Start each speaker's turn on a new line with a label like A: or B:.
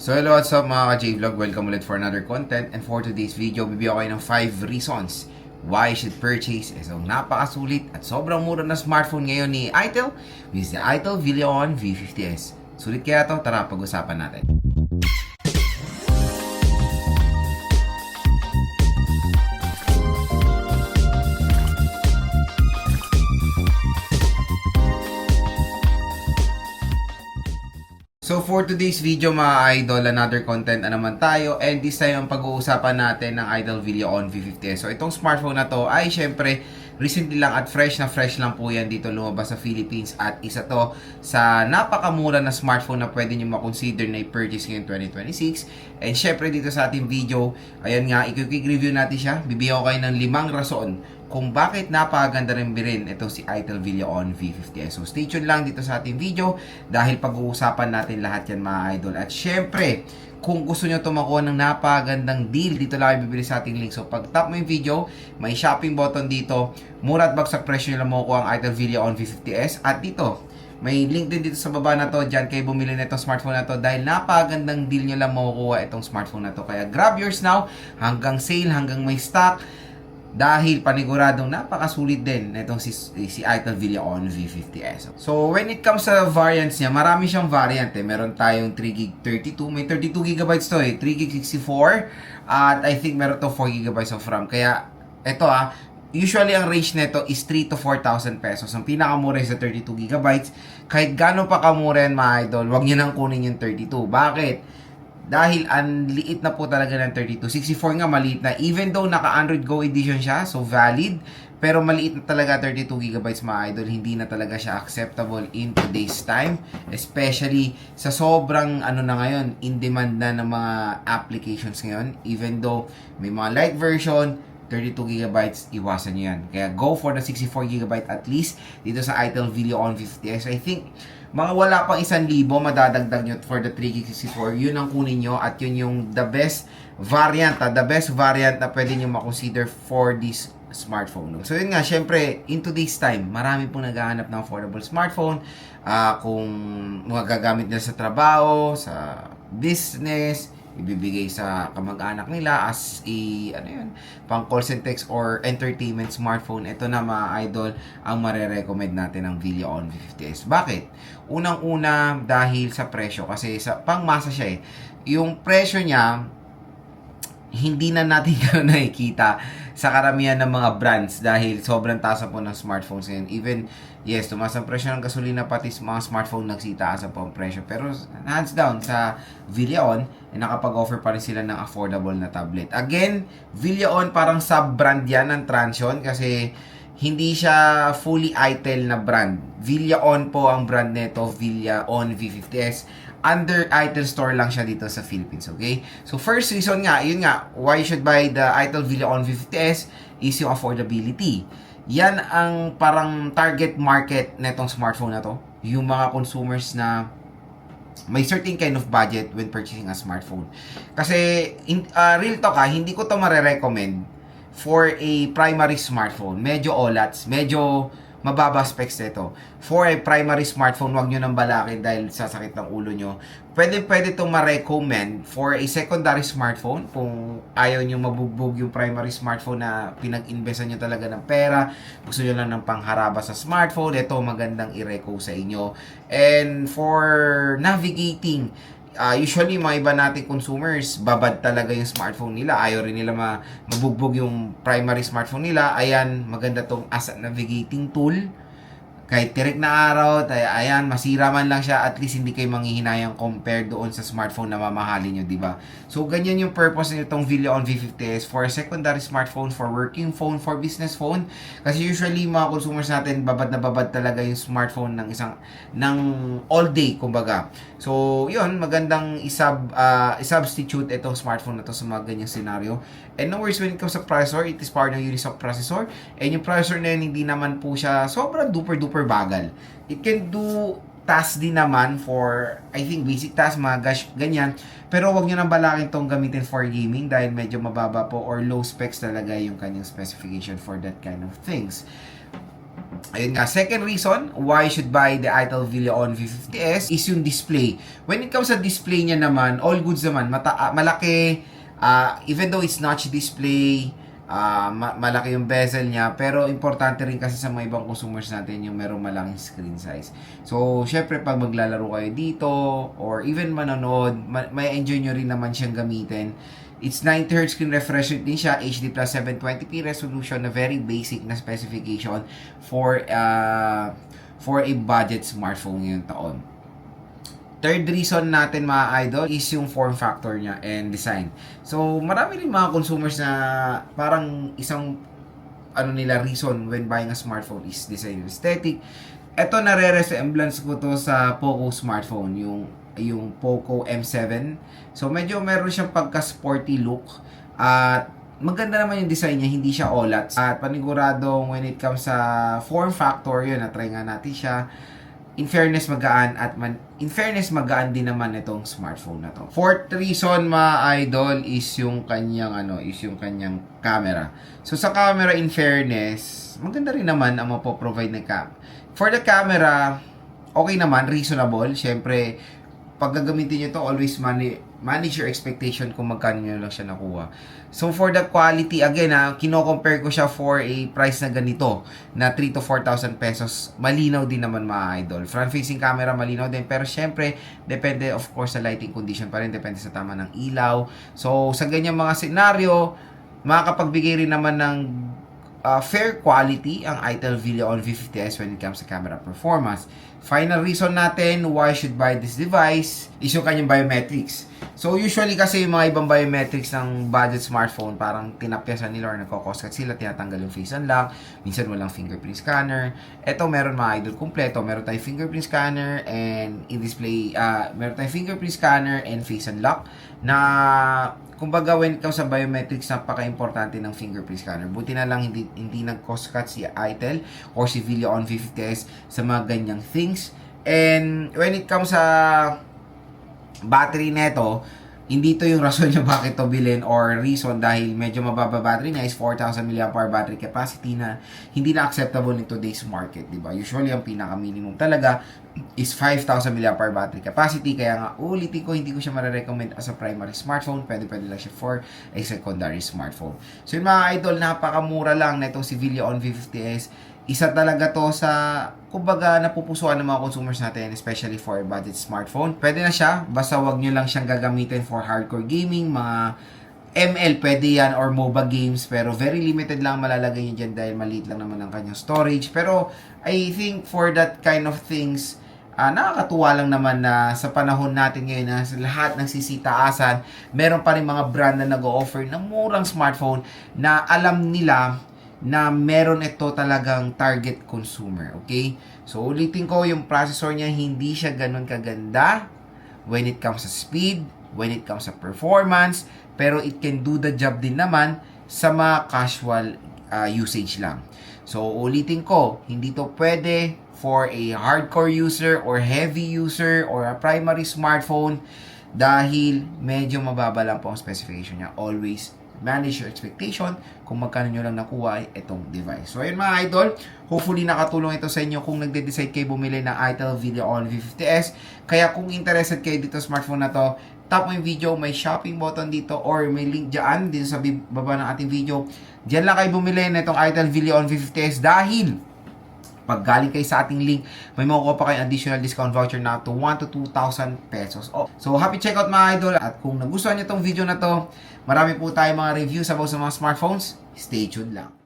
A: So hello, what's up mga ka-J-Vlog? Welcome ulit for another content. And for today's video, bibigyan ko kayo ng 5 reasons why you should purchase isang napakasulit at sobrang mura na smartphone ngayon ni Itel, which is the Itel Vilion V50s. Sulit kaya to? Tara, pag-usapan natin. So for today's video mga idol, another content na naman tayo, and this time ang pag-uusapan natin ng Itel Vilion V50s. So itong smartphone na to ay syempre recently lang at fresh lang po yan dito lumabas sa Philippines, at isa to sa napakamura na smartphone na pwede nyo makonsider na i-purchase ngayon 2026. And syempre dito sa ating video, ayan nga, i-quick review natin siya. Bibigyan ko kayo ng 5 rason kung bakit napakaganda rin itong si Itel Vilion V50s. So stay tuned lang dito sa ating video dahil pag-uusapan natin lahat yan mga idol. At syempre, kung gusto nyo ito makuha ng napakagandang deal, dito lang kayo bibili sa ating link. So pag tap mo yung video, may shopping button dito. Mura at bagsak presyo nyo lang makukuha ang Itel Vilion V50s. At dito, may link din dito sa baba na to. Diyan kayo bumili na itong smartphone na to dahil napakagandang deal nyo lang makukuha itong smartphone na to. Kaya grab yours now hanggang sale, hanggang may stock. Dahil paniguradong napakasulit din itong si Itel Vilion V50s. So when it comes sa variants niya, marami siyang variant eh. Meron tayong 3GB 32, may 32GB to eh, 3GB 64, at I think meron to 4GB of RAM. Kaya ito usually ang range nito is 3 to 4,000 pesos. Ang pinakamura is sa 32GB. Kahit gano'n pa kamura yan mga idol, huwag niyo nang kunin yung 32. Bakit? Dahil ang liit na po talaga ng 32. 64 nga maliit na. Even though naka Android Go edition siya, so valid, pero maliit na talaga 32GB mga idol. Hindi na talaga siya acceptable in today's time. Especially sa sobrang na ngayon, in demand na ng mga applications ngayon. Even though may mga light version, 32GB, iwasan nyo yan. Kaya go for the 64GB at least dito sa Itel Vilion 50s. I think mga wala pang 1,000 madadagdag nyo for the 3GB64. Yun ang kunin nyo at yun yung the best variant na pwede nyo makonsider for this smartphone. So yun nga, syempre in today's time, marami pong naghahanap ng affordable smartphone. Kung mga gagamit nila sa trabaho, sa business, ibibigay sa kamag-anak nila as pang calls and text or entertainment smartphone. Ito na mga idol ang marerecommend natin ng Vilion V50s. Bakit? Unang-una dahil sa presyo, kasi sa pangmasa siya eh. Yung presyo niya hindi na natin gano'n nakikita sa karamihan ng mga brands dahil sobrang taas po ng smartphones ngayon. Even, yes, tumaas ang presyo ng gasolina, pati mga smartphone nagsitaas po ang presyo. Pero hands down sa Vilion, nakapag-offer pa rin sila ng affordable na tablet. Again, Vilion parang sub-brand yan ng Transsion kasi hindi siya fully Itel na brand. Vilion po ang brand nito, Vilion V50s. Under Itel Store lang siya dito sa Philippines, okay? So first reason nga, yun nga, why you should buy the Itel Vilion V50s is yung affordability. Yan ang parang target market netong smartphone na to. Yung mga consumers na may certain kind of budget when purchasing a smartphone. Kasi, real talk hindi ko to marerecommend for a primary smartphone. Medyo OLATs, medyo mababa specs nito. For a primary smartphone, wag nyo nang balakin dahil sasakit ng ulo nyo. Pwede itong ma-recommend for a secondary smartphone kung ayaw nyo mabugbog yung primary smartphone na pinag-investan nyo talaga ng pera. Gusto nyo lang ng pangharaba sa smartphone. Ito magandang i-reco sa inyo. And for navigating, usually mga iba nating consumers, babad talaga yung smartphone nila. Ayaw rin nila mabugbog yung primary smartphone nila. Ayan, maganda tong as a navigating tool. Kahit tirik na araw, ayan, masira man lang siya, at least hindi kayo manghihinayang compare doon sa smartphone na mamahalin nyo, diba? So, ganyan yung purpose nitong Vilion V50s for a secondary smartphone, for working phone, for business phone. Kasi usually, mga consumers natin, babad na babad talaga yung smartphone ng all day, kumbaga. So, yun, magandang i-substitute itong smartphone na to sa mga ganyang scenario. And no worries when it comes sa processor, it is powered ng Unisoc processor. And yung processor na yun, hindi naman po siya sobrang duper bagal. It can do tasks din naman for, I think, basic tasks, mga ganyan. Pero wag nyo nang balakin tong gamitin for gaming dahil medyo mababa po or low specs talaga yung kanyang specification for that kind of things. Ayun nga, second reason why you should buy the Itel Vilion V50S is yung display. When it comes sa display niya naman, all goods naman, malaki, even though it's notch display, malaki yung bezel niya, pero importante rin kasi sa mga ibang consumers natin yung merong malaking screen size. So, syempre pag maglalaro kayo dito, or even manonood, may enjoy nyo rin naman siyang gamitin. It's 90Hz screen refresh rate din siya, HD plus 720p resolution na very basic na specification for a budget smartphone ngayong taon. Third reason natin mga idol is yung form factor niya and design. So, marami rin mga consumers na parang isang reason when buying a smartphone is design aesthetic. Ito nare-resemblance ko to sa Poco smartphone, yung Poco M7. So, medyo meron siyang pagka-sporty look. At maganda naman yung design niya, hindi siya OLED. At paniguradong when it comes sa form factor, yun, na-try nga natin siya. In fairness, magaan din naman itong smartphone na to. Fourth reason, mga idol, is yung kanyang camera. So, sa camera, in fairness, maganda rin naman ang mapoprovide ng cam. For the camera, okay naman, reasonable. Siyempre, pag gagamitin nyo to, always manage your expectation kung magkano nyo lang siya nakuha. So, for the quality, again, kino-compare ko siya for a price na ganito, na 3,000 to 4,000 pesos. Malinaw din naman mga idol. Front-facing camera, malinaw din. Pero, syempre, depende, of course, sa lighting condition pa rin. Depende sa tama ng ilaw. So, sa ganyan mga senaryo, makakapagbigay rin naman ng fair quality ang Itel Vilion V50S when it comes to camera performance. Final reason natin why you should buy this device is yung kanyang biometrics. So usually kasi yung mga ibang biometrics ng budget smartphone parang tinapyasan nila or nagkokoskat sila, tinatanggal yung face unlock, minsan walang fingerprint scanner. Ito meron mga idol kumpleto, meron tayong fingerprint scanner and in-display, meron tayong fingerprint scanner and face unlock na kumbaga when it comes sa biometrics, napaka-importante ng fingerprint scanner. Buti na lang hindi nag-cost-cut si Itel or si Vilion V50S sa mga ganyang things. And when it comes sa battery neto, hindi to yung rason nyo bakit to bilhin or reason dahil medyo mababa battery niya is 4,000 mAh battery capacity na hindi na acceptable in today's market, di ba? Usually, ang pinaka-minimum talaga is 5,000 mAh battery capacity. Kaya nga, ulitin ko, hindi ko siya marirecommend as a primary smartphone. Pwede lang siya for a secondary smartphone. So, yung mga idol, napakamura lang na itong si Vilion V50S. Isa talaga to sa, kumbaga, napupusuan ng mga consumers natin, especially for a budget smartphone. Pwede na siya, basta wag nyo lang siyang gagamitin for hardcore gaming, mga ML pwede yan, or MOBA games, pero very limited lang malalagay nyo dyan dahil maliit lang naman ang kanyang storage. Pero, I think for that kind of things, nakakatuwa lang naman na sa panahon natin ngayon na sa lahat ng sisitaasan, meron pa rin mga brand na nag-o-offer ng murang smartphone na alam nila na meron ito talagang target consumer, okay? So, ulitin ko, yung processor niya, hindi siya ganun kaganda when it comes sa speed, when it comes sa performance, pero it can do the job din naman sa mga casual usage lang. So, ulitin ko, hindi to pwede for a hardcore user or heavy user or a primary smartphone dahil medyo mababa lang po ang specification niya. Always manage your expectation kung magkano nyo lang nakuha itong device. So, ayun mga idol, hopefully nakatulong ito sa inyo kung nagde-decide kayo bumili ng Itel Vilion V50S. Kaya kung interested kayo dito sa smartphone na to, tap mo yung video, may shopping button dito or may link dyan, dito sa baba ng ating video. Diyan lang kayo bumili na itong Itel Vilion V50S dahil pag galing kayo sa ating link, may makukuha pa kayong additional discount voucher na to 1,000 to 2,000 pesos. So, happy checkout mga idol. At kung nagustuhan nyo itong video na to, marami po tayong mga reviews about sa mga smartphones. Stay tuned lang.